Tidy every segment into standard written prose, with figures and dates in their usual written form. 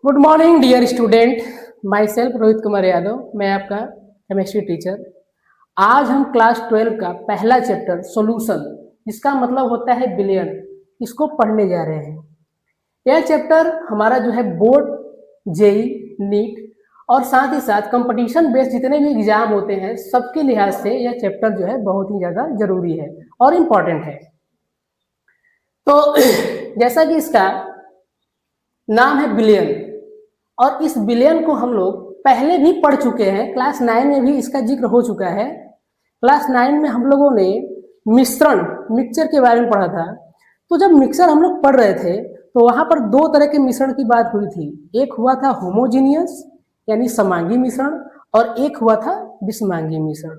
Good morning dear student. My self Rohit Kumar Yadav, मैं आपका chemistry teacher. आज हम क्लास 12 का पहला चैप्टर सॉल्यूशन, जिसका मतलब होता है बिलियन, इसको पढ़ने जा रहे हैं। यह चैप्टर हमारा जो है बोर्ड, जेई, नीट और साथ ही साथ कंपटीशन बेस्ड जितने भी एग्जाम होते हैं सबके लिहाज से यह चैप्टर जो है बहुत ही ज़्यादा जरूरी है और इम्पॉर्टेंट है। तो जैसा कि इसका नाम है बिलियन, और इस बिलियन को हम लोग पहले भी पढ़ चुके हैं। क्लास 9 में भी इसका जिक्र हो चुका है। क्लास 9 में हम लोगों ने मिक्सचर के बारे में पढ़ा था। तो जब मिक्सचर हम लोग पढ़ रहे थे तो वहां पर दो तरह के मिश्रण की बात हुई थी। एक हुआ था होमोजीनियस यानी समांगी मिश्रण, और एक हुआ था विषमांगी मिश्रण।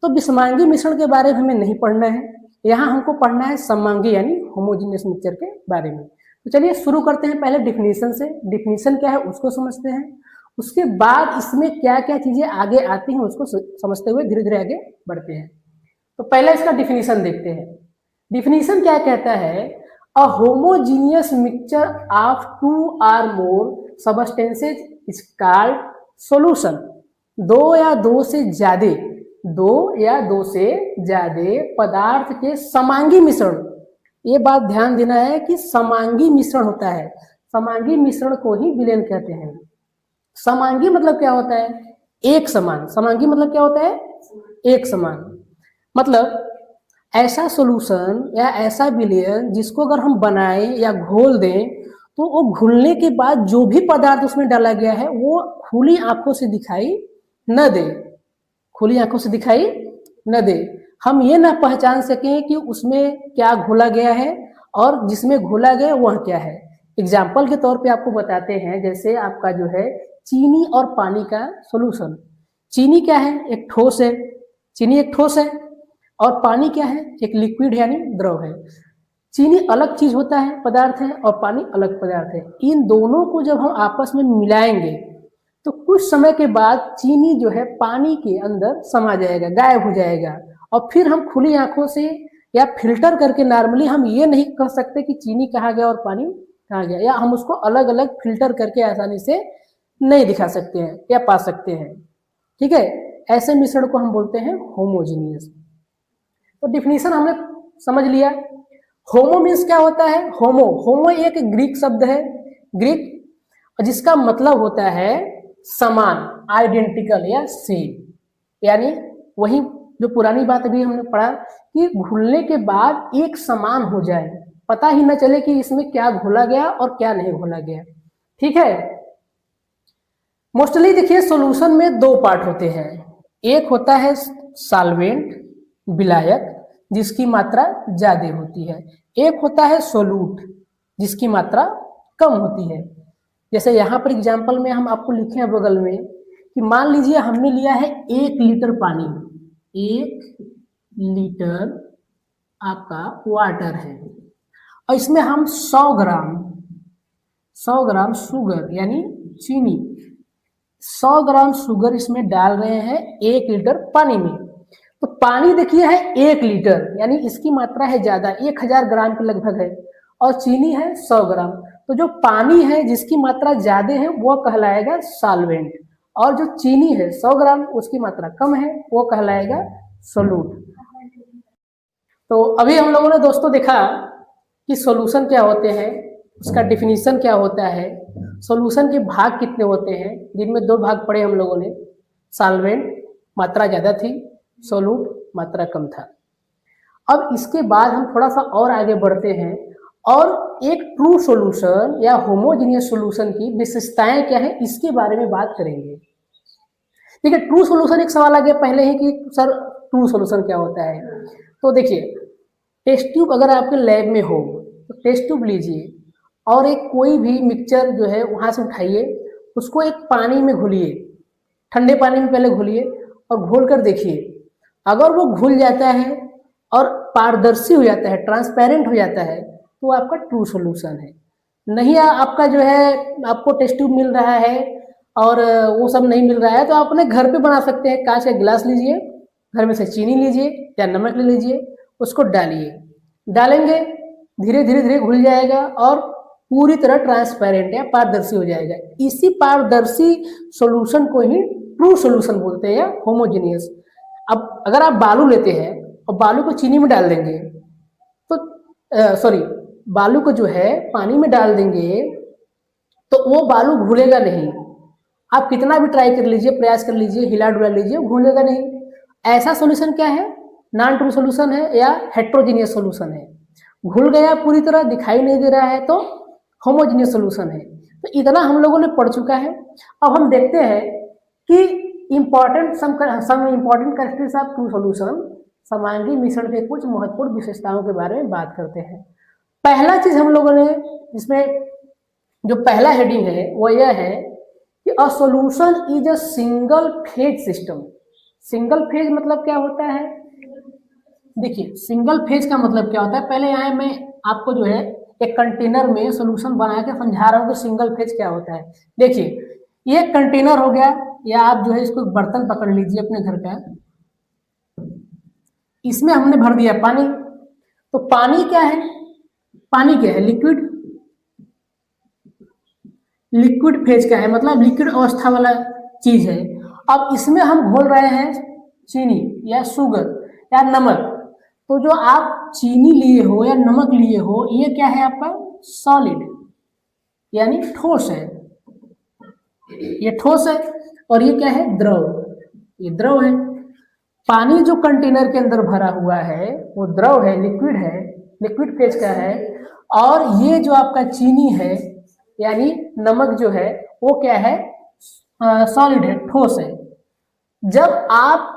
तो विषमांगी मिश्रण के बारे में हमें नहीं पढ़ना है, यहाँ हमको पढ़ना है समांगी यानी होमोजीनियस मिक्सचर के बारे में। तो चलिए शुरू करते हैं पहले डिफिनीशन से। डिफिनीशन क्या है उसको समझते हैं, उसके बाद इसमें क्या क्या चीजें आगे आती हैं उसको समझते हुए धीरे धीरे आगे बढ़ते हैं। तो पहले इसका डिफिनीशन देखते हैं। डिफिनीशन क्या कहता है? A homogeneous mixture of 2 or more substances is called solution. दो या दो से ज्यादा पदार्थ के समांगी मिश्रण, ये बात ध्यान देना है कि समांगी मिश्रण होता है। समांगी मिश्रण को ही विलयन कहते हैं। समांगी मतलब क्या होता है? एक समान। समांगी मतलब क्या होता है? एक समान। मतलब ऐसा सॉल्यूशन या ऐसा विलयन जिसको अगर हम बनाएं या घोल दें तो वो घुलने के बाद जो भी पदार्थ उसमें डाला गया है वो खुली आंखों से दिखाई न दे, खुली आंखों से दिखाई न दे। हम ये ना पहचान सकें कि उसमें क्या घोला गया है और जिसमें घोला गया वह क्या है। एग्जाम्पल के तौर पे आपको बताते हैं, जैसे आपका जो है चीनी और पानी का सॉल्यूशन। चीनी क्या है? एक ठोस है। चीनी एक ठोस है। और पानी क्या है? एक लिक्विड यानी द्रव है। चीनी अलग चीज होता है, पदार्थ है, और पानी अलग पदार्थ है। इन दोनों को जब हम आपस में मिलाएंगे तो कुछ समय के बाद चीनी जो है पानी के अंदर समा जाएगा, गायब हो जाएगा। और फिर हम खुली आंखों से या फिल्टर करके नॉर्मली हम ये नहीं कह सकते कि चीनी कहाँ गया और पानी कहाँ गया, या हम उसको अलग अलग फिल्टर करके आसानी से नहीं दिखा सकते हैं या पा सकते हैं। ठीक है, ऐसे मिश्रण को हम बोलते हैं होमोजीनियस। तो डिफिनीशन हमने समझ लिया। होमो मीन्स क्या होता है? होमो एक ग्रीक शब्द है, ग्रीक, जिसका मतलब होता है समान, आइडेंटिकल या सेम। यानी वही जो पुरानी बात अभी हमने पढ़ा कि घुलने के बाद एक समान हो जाए, पता ही न चले कि इसमें क्या घोला गया और क्या नहीं घोला गया। ठीक है। मोस्टली देखिए सॉल्यूशन में दो पार्ट होते हैं। एक होता है सॉल्वेंट, विलायक, जिसकी मात्रा ज्यादा होती है। एक होता है सोलूट, जिसकी मात्रा कम होती है। जैसे यहाँ पर एग्जाम्पल में हम आपको लिखे हैं बगल में कि मान लीजिए हमने लिया है 1 लीटर पानी, 1 लीटर आपका वाटर है, और इसमें हम 100 ग्राम शुगर यानी चीनी, 100 ग्राम शुगर इसमें डाल रहे हैं 1 लीटर पानी में। तो पानी देखिए है 1 लीटर, यानी इसकी मात्रा है ज्यादा, 1000 ग्राम के लगभग है, और चीनी है 100 ग्राम। तो जो पानी है जिसकी मात्रा ज्यादा है वो कहलाएगा सॉल्वेंट, और जो चीनी है 100 ग्राम उसकी मात्रा कम है वो कहलाएगा सोलूट। तो अभी हम लोगों ने दोस्तों देखा कि सॉल्यूशन क्या होते हैं, उसका डिफिनीशन क्या होता है, सॉल्यूशन के भाग कितने होते हैं, जिनमें 2 भाग पढ़े हम लोगों ने। सॉल्वेंट मात्रा ज्यादा थी, सोलूट मात्रा कम था। अब इसके बाद हम थोड़ा सा और आगे बढ़ते हैं और एक ट्रू सॉल्यूशन या होमोजीनियस सॉल्यूशन की विशेषताएं क्या है इसके बारे में बात करेंगे। ठीक है, ट्रू सॉल्यूशन एक सवाल आ गया पहले ही कि सर ट्रू सॉल्यूशन क्या होता है। तो देखिए, टेस्ट ट्यूब अगर आपके लैब में हो तो टेस्ट ट्यूब लीजिए और एक कोई भी मिक्सचर जो है वहां से उठाइए, उसको एक पानी में घोलिए, ठंडे पानी में पहले घोलिए और घोल कर देखिए। अगर वो घुल जाता है और पारदर्शी हो जाता है, ट्रांसपेरेंट हो जाता है, तो आपका ट्रू सॉल्यूशन है। नहीं आपका जो है आपको टेस्ट ट्यूब मिल रहा है और वो सब नहीं मिल रहा है, तो आप अपने घर पे बना सकते हैं। कांच का गिलास लीजिए, घर में से चीनी लीजिए या नमक ले लीजिए, उसको डालिए, डालेंगे धीरे धीरे धीरे घुल जाएगा और पूरी तरह ट्रांसपेरेंट या पारदर्शी हो जाएगा। इसी पारदर्शी सॉल्यूशन को ही ट्रू सॉल्यूशन बोलते हैं या होमोजेनियस। अब अगर आप बालू लेते हैं और बालू को चीनी में डाल देंगे तो सॉरी बालू को जो है पानी में डाल देंगे तो वो बालू घुलेगा नहीं। आप कितना भी ट्राई कर लीजिए, प्रयास कर लीजिए, हिला डुला लीजिए, घुलेगा नहीं। ऐसा सॉल्यूशन क्या है? नॉन ट्रू सॉल्यूशन है या हेट्रोजीनियस सॉल्यूशन है। घुल गया पूरी तरह, दिखाई नहीं दे रहा है तो होमोजीनियस सॉल्यूशन है। तो इतना हम लोगों ने पढ़ चुका है। अब हम देखते हैं कि important some important characteristics of true solution, समांगी मिश्रण के कुछ महत्वपूर्ण विशेषताओं के बारे में बात करते हैं। पहला चीज हम लोगों ने इसमें जो पहला हेडिंग है वो यह है कि a solution is a single phase system. Single phase मतलब क्या होता है? देखिए सिंगल फेज का मतलब क्या होता है, पहले यहाँ मैं आपको जो है एक कंटेनर में सॉल्यूशन बना के समझा रहा हूँ कि सिंगल फेज क्या होता है। देखिए ये कंटेनर हो गया, या आप जो है इसको बर्तन पकड़ लीजिए अपने घर का, इसमें हमने भर दिया पानी। तो पानी क्या है? पानी क्या है? लिक्विड। लिक्विड फेज का है मतलब लिक्विड अवस्था वाला चीज है। अब इसमें हम घोल रहे हैं चीनी या शुगर या नमक। तो जो आप चीनी लिए हो या नमक लिए हो, ये क्या है आपका? सॉलिड यानी ठोस है। ये ठोस है। और ये क्या है? द्रव। ये द्रव है। पानी जो कंटेनर के अंदर भरा हुआ है वो द्रव है, लिक्विड है, लिक्विड फेज का है। और ये जो आपका चीनी है यानी नमक जो है वो क्या है? सॉलिड है, ठोस है। जब आप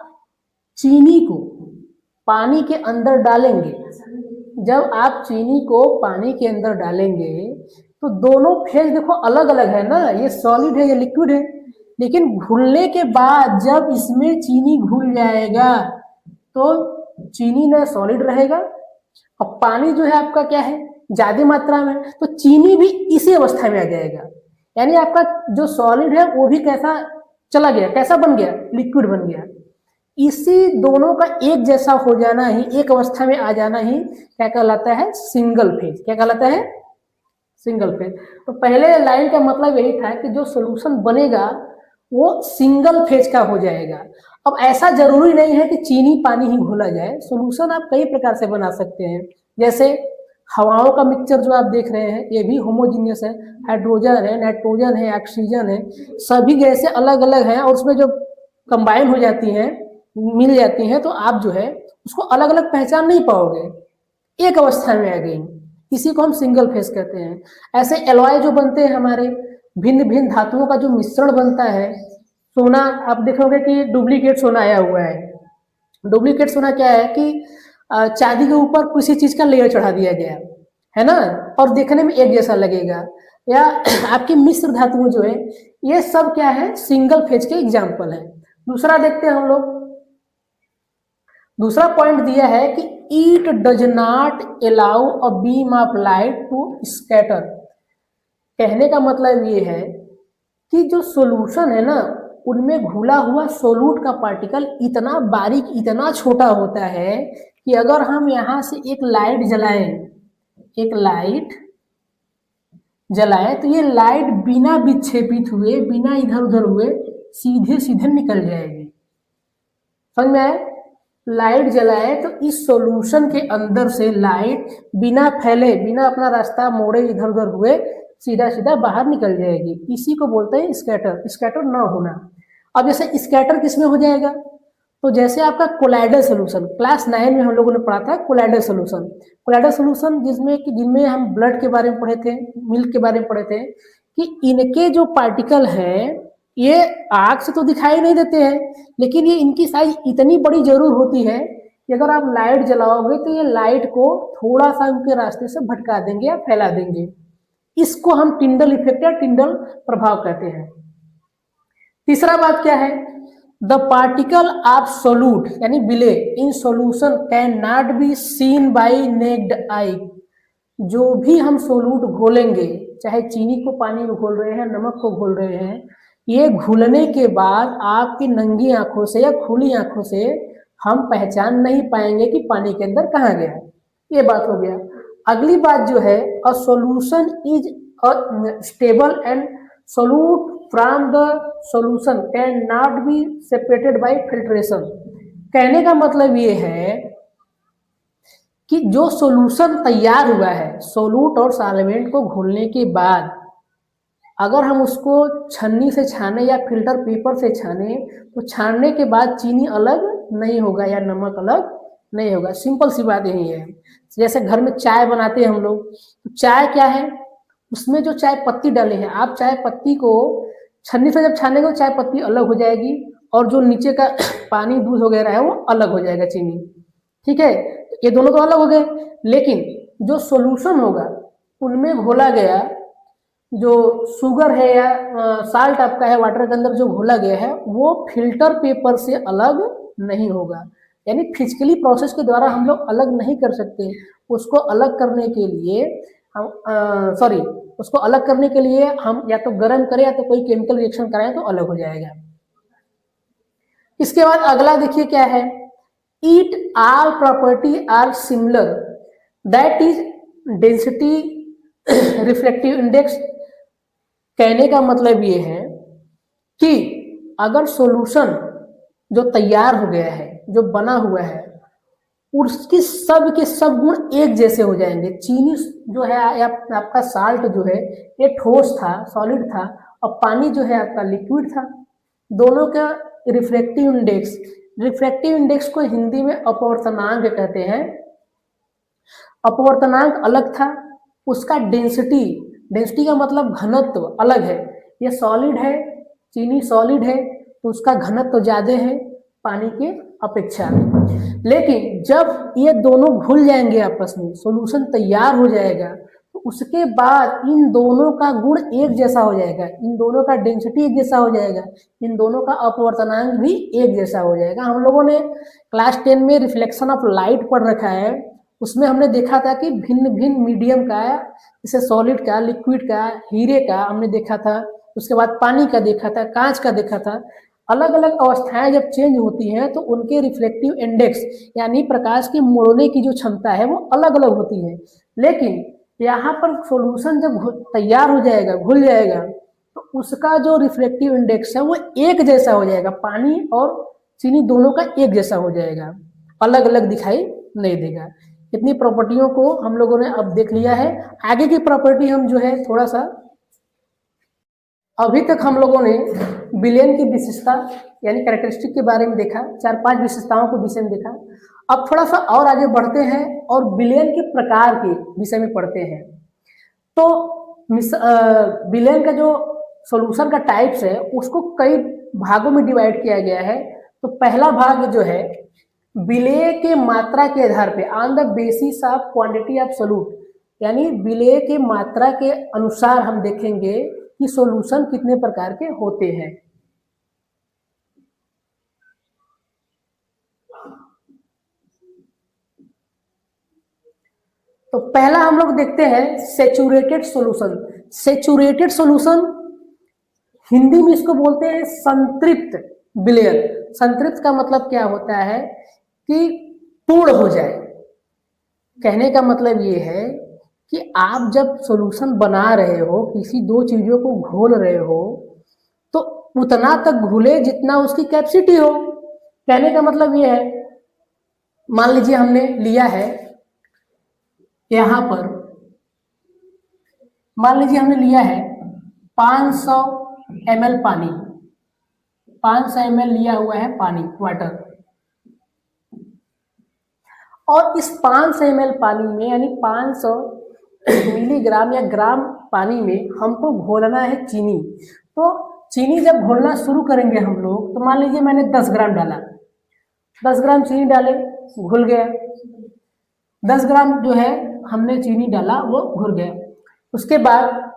चीनी को पानी के अंदर डालेंगे, जब आप चीनी को पानी के अंदर डालेंगे तो दोनों फेज देखो अलग अलग है ना, ये सॉलिड है, ये लिक्विड है। लेकिन घुलने के बाद जब इसमें चीनी घुल जाएगा तो चीनी ना सॉलिड रहेगा और पानी जो है आपका क्या है? ज्यादा मात्रा में, तो चीनी भी इसी अवस्था में आ जाएगा। यानी आपका जो सॉलिड है वो भी कैसा चला गया, कैसा बन गया? लिक्विड बन गया। इसी दोनों का एक जैसा हो जाना ही, एक अवस्था में आ जाना ही क्या कहलाता है? Single phase. क्या कहलाता है? Single phase. तो पहले लाइन का मतलब यही था कि जो सॉल्यूशन बनेगा वो सिंगल फेज का हो जाएगा। अब ऐसा जरूरी नहीं है कि चीनी पानी ही घोला जाए, सॉल्यूशन आप कई प्रकार से बना सकते हैं। जैसे हवाओं का मिक्सचर जो आप देख रहे हैं ये भी होमोजीनियस है। हाइड्रोजन है, नाइट्रोजन है, ऑक्सीजन है, सभी गैसें अलग अलग हैं और उसमें जो कंबाइन हो जाती हैं, मिल जाती हैं, तो आप जो है उसको अलग अलग पहचान नहीं पाओगे, एक अवस्था में आ गई। इसी को हम सिंगल फेज कहते हैं। ऐसे एलॉय जो बनते हैं हमारे, भिन्न भिन्न धातुओं का जो मिश्रण बनता है, सोना आप देखोगे कि डुप्लीकेट सोना आया हुआ है। डुप्लीकेट सोना क्या है कि चांदी के ऊपर किसी चीज का लेयर चढ़ा दिया गया है ना, और देखने में एक जैसा लगेगा। या आपकी मिश्र धातुओं जो है, ये सब क्या है? सिंगल फेज के एग्जाम्पल है। दूसरा देखते हैं हम लोग, दूसरा पॉइंट दिया है कि it does not allow a beam of light to scatter. कहने का मतलब ये है कि जो सॉल्यूशन है ना, उनमें घुला हुआ सोलूट का पार्टिकल इतना बारीक, इतना छोटा होता है कि अगर हम यहाँ से एक लाइट जलाएं, एक लाइट जलाएं, तो ये लाइट बिना विक्षेपित हुए, बिना इधर उधर हुए सीधे सीधे निकल जाएगी। समझ में आए? लाइट जलाए तो इस सॉल्यूशन के अंदर से लाइट बिना फैले, बिना अपना रास्ता मोड़े, इधर उधर हुए सीधा सीधा बाहर निकल जाएगी। इसी को बोलते हैं स्कैटर। स्कैटर ना होना। अब जैसे स्कैटर किसमें हो जाएगा? तो जैसे आपका कोलाइडल सॉल्यूशन, क्लास 9 में हम लोगों ने पढ़ा था कोलाइडल सॉल्यूशन। कोलाइडल सॉल्यूशन जिनमें हम ब्लड के बारे में पढ़े थे, मिल्क के बारे में पढ़े थे, कि इनके जो पार्टिकल हैं ये आग से तो दिखाई नहीं देते हैं, लेकिन ये इनकी साइज इतनी बड़ी जरूर होती है कि अगर आप लाइट जलाओगे तो ये लाइट को थोड़ा सा उनके रास्ते से भटका देंगे या फैला देंगे। इसको हम टिंडल इफेक्ट या टिंडल प्रभाव कहते हैं। तीसरा बात क्या है? द पार्टिकल ऑफ सोलूट यानी while in solution can not be seen by naked eye. जो भी हम सोलूट घोलेंगे, चाहे चीनी को पानी में घोल रहे हैं, नमक को घोल रहे हैं, ये घुलने के बाद आपकी नंगी आंखों से या खुली आंखों से हम पहचान नहीं पाएंगे कि पानी के अंदर कहाँ गया। ये बात हो गया। अगली बात जो है, अ सॉल्यूशन इज और stable and solute from the solution can not be separated by filtration. कहने का मतलब ये है कि जो सॉल्यूशन तैयार हुआ है सोलूट और सॉल्वेंट को घोलने के बाद अगर हम उसको छन्नी से छाने या फिल्टर पेपर से छाने तो छानने के बाद चीनी अलग नहीं होगा या नमक अलग नहीं होगा। सिंपल सी बात यही है। जैसे घर में चाय बनाते हैं हम लोग, तो चाय क्या है, उसमें जो चाय पत्ती डाले हैं आप, चाय पत्ती को छन्नी से जब छानेंगे तो चाय पत्ती अलग हो जाएगी और जो नीचे का पानी दूध वगैरह है वो अलग हो जाएगा, चीनी। ठीक है, ये दोनों तो अलग हो गए, लेकिन जो सॉल्यूशन होगा उनमें घोला गया जो शुगर है या साल्ट आपका है वाटर के अंदर जो घोला गया है वो फिल्टर पेपर से अलग नहीं होगा। यानी फिजिकली प्रोसेस के द्वारा हम लोग अलग नहीं कर सकते। उसको अलग करने के लिए हम उसको अलग करने के लिए हम या तो गर्म करें या तो कोई केमिकल रिएक्शन कराएं तो अलग हो जाएगा। इसके बाद अगला देखिए क्या है, ईट all property are similar, that is density refractive index। कहने का मतलब ये है कि अगर सॉल्यूशन जो तैयार हो गया है जो बना हुआ है उसकी सब के सब गुण एक जैसे हो जाएंगे। चीनी जो है आपका साल्ट जो है ये ठोस था, सॉलिड था, और पानी जो है आपका लिक्विड था। दोनों का रिफ्रैक्टिव इंडेक्स को हिंदी में अपवर्तनांक कहते हैं। अपवर्तनांक अलग था, उसका डेंसिटी का मतलब घनत्व अलग है। ये सॉलिड है, चीनी सॉलिड है तो उसका घनत्व ज्यादा है पानी के अपेक्षा। लेकिन जब ये दोनों घुल जाएंगे आपस में, सॉल्यूशन तैयार हो जाएगा, तो उसके बाद इन दोनों का गुण एक जैसा हो जाएगा, इन दोनों का डेंसिटी एक जैसा हो जाएगा, इन दोनों का अपवर्तनांक भी एक जैसा हो जाएगा। हम लोगों ने क्लास 10 में रिफ्लेक्शन ऑफ लाइट पढ़ रखा है, उसमें हमने देखा था कि भिन्न भिन्न मीडियम का, जैसे सॉलिड का, लिक्विड का, हीरे का हमने देखा था, उसके बाद पानी का देखा था, कांच का देखा था। अलग अलग अवस्थाएं जब चेंज होती हैं तो उनके रिफ्लेक्टिव इंडेक्स यानी प्रकाश के मोड़ने की जो क्षमता है वो अलग अलग होती है। लेकिन यहाँ पर सॉल्यूशन जब तैयार हो जाएगा, घुल जाएगा, तो उसका जो रिफ्लेक्टिव इंडेक्स है वो एक जैसा हो जाएगा, पानी और चीनी दोनों का एक जैसा हो जाएगा, अलग अलग दिखाई नहीं देगा। इतनी प्रॉपर्टियों को हम लोगों ने अब देख लिया है। आगे की प्रॉपर्टी हम जो है थोड़ा सा, अभी तक हम लोगों ने विलेन की विशेषता यानी कैरेक्टरिस्टिक के बारे में देखा, 4-5 विशेषताओं को विषय में देखा। अब थोड़ा सा और आगे बढ़ते हैं और विलेन के प्रकार के विषय में पढ़ते हैं। तो विलेन का जो सॉल्यूशन का टाइप्स है उसको कई भागों में डिवाइड किया गया है। तो पहला भाग जो है विलेय के मात्रा के आधार पे, on the basis of quantity of solute, यानी विलेय के मात्रा के अनुसार हम देखेंगे कि सॉल्यूशन कितने प्रकार के होते हैं। तो पहला हम लोग देखते हैं saturated solution. Saturated solution Hindi में इसको बोलते हैं संतृप्त विलेय। संतृप्त का मतलब क्या होता है कि पूर्ण हो जाए। कहने का मतलब ये है कि आप जब सॉल्यूशन बना रहे हो, किसी दो चीजों को घोल रहे हो, तो उतना तक घुले जितना उसकी कैपेसिटी हो। कहने का मतलब ये है, मान लीजिए हमने लिया है यहां पर, मान लीजिए हमने लिया है 500 ml पानी, 500 ml लिया हुआ है पानी, वाटर, और इस 500 ml पानी में यानी 500 मिलीग्राम या ग्राम पानी में हमको घोलना है चीनी। तो चीनी जब घोलना शुरू करेंगे हम लोग, तो मान लीजिए मैंने 10 ग्राम डाला, 10 ग्राम चीनी डाले, घुल गया। 10 ग्राम जो है हमने चीनी डाला वो घुल गया। उसके बाद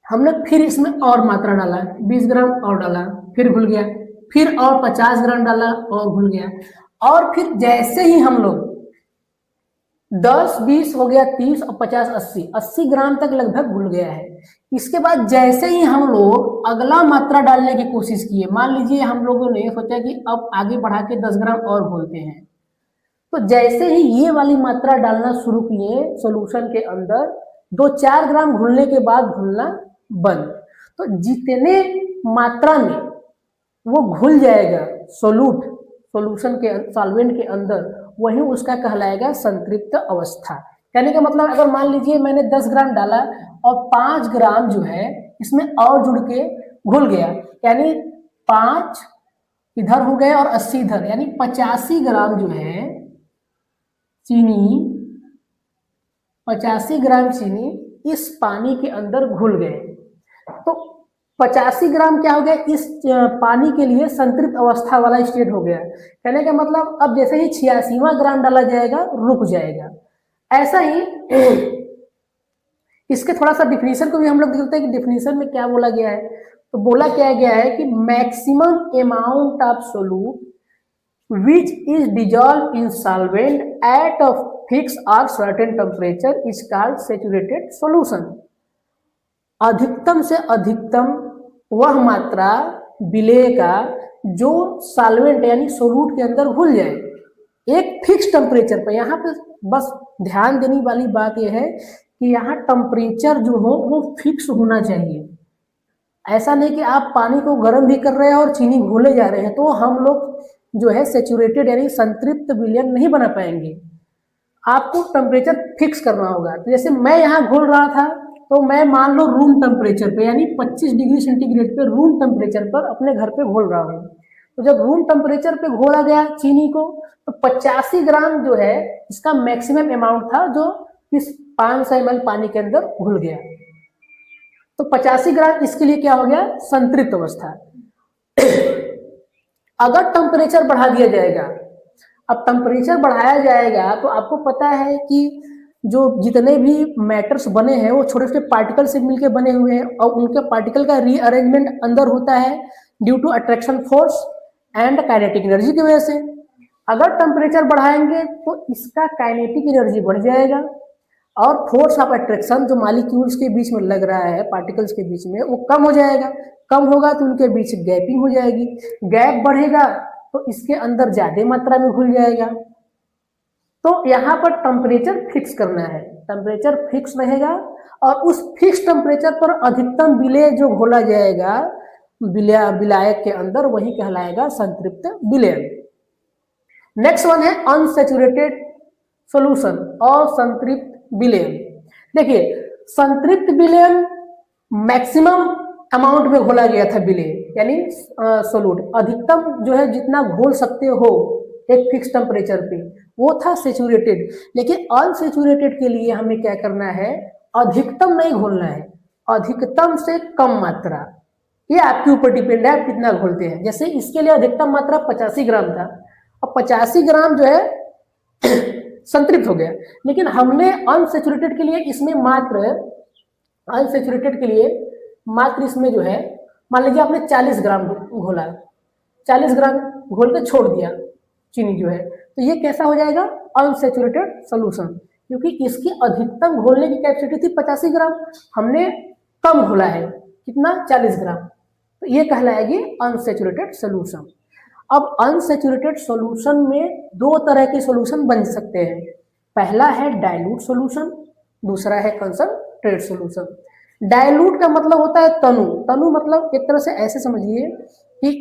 हमने फिर इसमें और मात्रा डाला, 20 ग्राम और डाला, फिर घुल गया, फिर और 50 ग्राम डाला और घुल गया। और फिर जैसे ही हम लोग 10, 20 हो गया, 30 और 50, 80 ग्राम तक लगभग घुल गया है। इसके बाद जैसे ही हम लोग अगला मात्रा डालने की कोशिश किए, मान लीजिए हम लोगों ने सोचा कि अब आगे बढ़ा के 10 ग्राम और घोलते हैं, तो जैसे ही ये वाली मात्रा डालना शुरू किए सॉल्यूशन के अंदर, 2-4 ग्राम घुलने के बाद घुलना बंद। तो जितने मात्रा में वो घुल जाएगा सॉल्यूशन के सॉल्वेंट के अंदर, वही उसका कहलाएगा संतृप्त अवस्था। कहने का मतलब अगर मान लीजिए मैंने 10 ग्राम डाला और 5 ग्राम जो है इसमें और जुड़ के घुल गया, यानी 5 इधर हो गए और 80 इधर, यानी 85 ग्राम जो है चीनी, 85 ग्राम चीनी इस पानी के अंदर घुल गए। तो 85 ग्राम क्या हो गया, इस पानी के लिए संतृप्त अवस्था वाला स्टेट हो गया। कहने का मतलब अब जैसे ही 86वां ग्राम डाला जाएगा रुक जाएगा। ऐसा ही इसके थोड़ा सा डिफिनीशन को भी हम लोग देखते हैं कि डिफिनीशन में क्या बोला गया है। तो बोला क्या गया है कि maximum amount of solute which is dissolve in solvent at a fix और certain temperature is called saturated solution. अधिकतम से अधिकतम वह मात्रा विलेय का जो सॉल्वेंट यानी सोलूट के अंदर घुल जाए एक फिक्स टेम्परेचर पर। यहाँ पे बस ध्यान देने वाली बात यह है कि यहाँ टेम्परेचर जो हो वो फिक्स होना चाहिए। ऐसा नहीं कि आप पानी को गर्म भी कर रहे हैं और चीनी घोले जा रहे हैं, तो हम लोग जो है सैचुरेटेड यानी संतृप्त विलयन नहीं बना पाएंगे। आपको टेम्परेचर फिक्स करना होगा। तो जैसे मैं यहाँ घोल रहा था, तो मैं मान लो रूम टेम्परेचर पे यानी 25 डिग्री सेंटीग्रेड पे रूम टेम्परेचर पर अपने घर पे घोल रहा हूँ। तो जब रूम टेम्परेचर पे घोला गया चीनी को, तो 85 ग्राम जो है इसका मैक्सिमम अमाउंट था जो इस 500 ml पानी के अंदर घुल गया। तो 85 ग्राम इसके लिए क्या हो गया, संतृप्त अवस्था। अगर टेम्परेचर बढ़ा दिया जाएगा, अब टेम्परेचर बढ़ाया जाएगा तो आपको पता है कि जो जितने भी मैटर्स बने हैं वो छोटे छोटे पार्टिकल से मिलकर बने हुए हैं और उनके पार्टिकल का रीअरेंजमेंट अंदर होता है due to attraction force and kinetic energy की वजह से। अगर टेम्परेचर बढ़ाएंगे तो इसका काइनेटिक एनर्जी बढ़ जाएगा और फोर्स ऑफ अट्रैक्शन जो मॉलिक्यूल्स के बीच में लग रहा है पार्टिकल्स के बीच में वो कम हो जाएगा। कम होगा तो उनके बीच गैपिंग हो जाएगी, गैप बढ़ेगा तो इसके अंदर ज्यादा मात्रा में घुल जाएगा। तो यहाँ पर टेम्परेचर फिक्स करना है, टेम्परेचर फिक्स रहेगा और उस फिक्स टेम्परेचर पर अधिकतम विलेय जो घोला जाएगा विलायक के अंदर वही कहलाएगा संतृप्त विलयन। नेक्स्ट वन है अनसैचुरेटेड सॉल्यूशन और संतृप्त विलयन। देखिए संतृप्त विलयन मैक्सिमम अमाउंट में घोला गया था विलेय यानी सोलूट, अधिकतम जो है जितना घोल सकते हो एक फिक्स टेम्परेचर पे वो था सैचुरेटेड। लेकिन अनसैचुरेटेड के लिए हमें क्या करना है, अधिकतम नहीं घोलना है, अधिकतम से कम मात्रा। ये आपके ऊपर डिपेंड है आप कितना घोलते हैं। जैसे इसके लिए अधिकतम मात्रा 85 ग्राम था और 85 ग्राम जो है संतृप्त हो गया, लेकिन हमने अनसैचुरेटेड के लिए इसमें अनसैचुरेटेड के लिए मात्र इसमें जो है मान लीजिए आपने 40 ग्राम घोला, 40 ग्राम घोल के छोड़ दिया चीनी जो है, तो ये कैसा हो जाएगा अनसैचुरेटेड सॉल्यूशन, क्योंकि इसकी अधिकतम घोलने की कैपेसिटी थी 85 ग्राम, हमने कम घोला है कितना 40 ग्राम, तो ये कहलाएगी अनसैचुरेटेड सॉल्यूशन। अब अनसैचुरेटेड सॉल्यूशन में दो तरह के सॉल्यूशन बन सकते हैं, पहला है डाइल्यूट सॉल्यूशन, दूसरा है कंसंट्रेट सॉल्यूशन। डाइल्यूट का मतलब होता है तनु, तनु मतलब एक तरह से ऐसे समझिए कि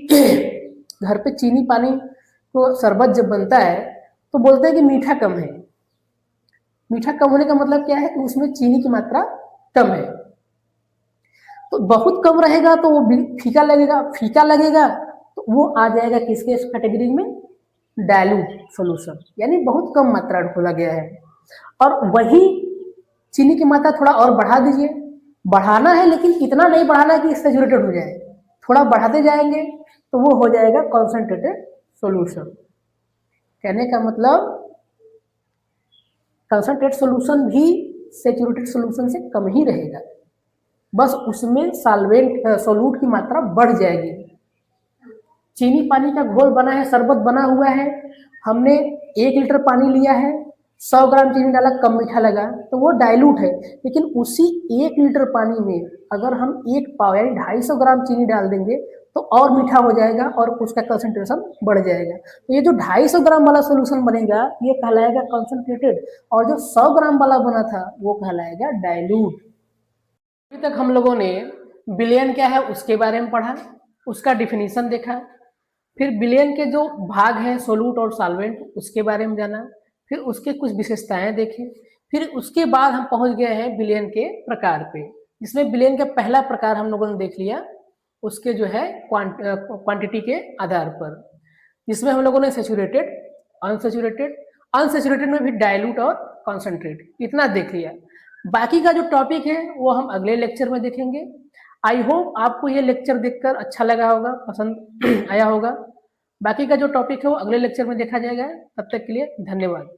घर पे चीनी पानी तो शरबत जब बनता है तो बोलते हैं कि मीठा कम है। मीठा कम होने का मतलब क्या है कि उसमें चीनी की मात्रा कम है, तो बहुत कम रहेगा तो वो फीका लगेगा, फीका लगेगा तो वो आ जाएगा किसके कैटेगरी में, डाइल्यूट सॉल्यूशन, यानी बहुत कम मात्रा खोला गया है। और वही चीनी की मात्रा थोड़ा और बढ़ा दीजिए, बढ़ाना है लेकिन इतना नहीं बढ़ाना है कि सैचुरेटेड हो जाए, थोड़ा बढ़ाते जाएंगे तो वो हो जाएगा कॉन्सेंट्रेटेड सॉल्यूशन। कहने का मतलब कंसंट्रेट सॉल्यूशन भी सैचुरेटेड सॉल्यूशन से कम ही रहेगा, बस उसमें सॉल्वेंट सोलूट की मात्रा बढ़ जाएगी। चीनी पानी का घोल बना है, शरबत बना हुआ है, हमने 1 लीटर पानी लिया है, 100 ग्राम चीनी डाला, कम मीठा लगा तो वो डाइल्यूट है। लेकिन उसी 1 लीटर पानी में अगर हम 1 पाव यानी 250 ग्राम चीनी डाल देंगे तो और मीठा हो जाएगा और उसका कंसंट्रेशन बढ़ जाएगा। तो ये जो 250 ग्राम वाला सोल्यूशन बनेगा ये कहलाएगा कंसंट्रेटेड, और जो 100 ग्राम वाला बना था वो कहलाएगा डाइल्यूट। अभी तक हम लोगों ने विलयन क्या है उसके बारे में पढ़ा, उसका डिफिनीशन देखा, फिर विलयन के जो भाग हैं सोलूट और सॉल्वेंट उसके बारे में जाना, फिर उसके कुछ विशेषताएं देखें, फिर उसके बाद हम पहुंच गए हैं विलयन के प्रकार पे, जिसमें विलयन का पहला प्रकार हम लोगों ने देख लिया उसके जो है क्वांटिटी के आधार पर, जिसमें हम लोगों ने सैचुरेटेड, अनसैचुरेटेड, अनसैचुरेटेड में भी डाइल्यूट और कॉन्सेंट्रेट, इतना देख लिया। बाकी का जो टॉपिक है वो हम अगले लेक्चर में देखेंगे। आई होप आपको ये लेक्चर देखकर अच्छा लगा होगा, पसंद आया होगा। बाकी का जो टॉपिक है वो अगले लेक्चर में देखा जाएगा। तब तक के लिए धन्यवाद।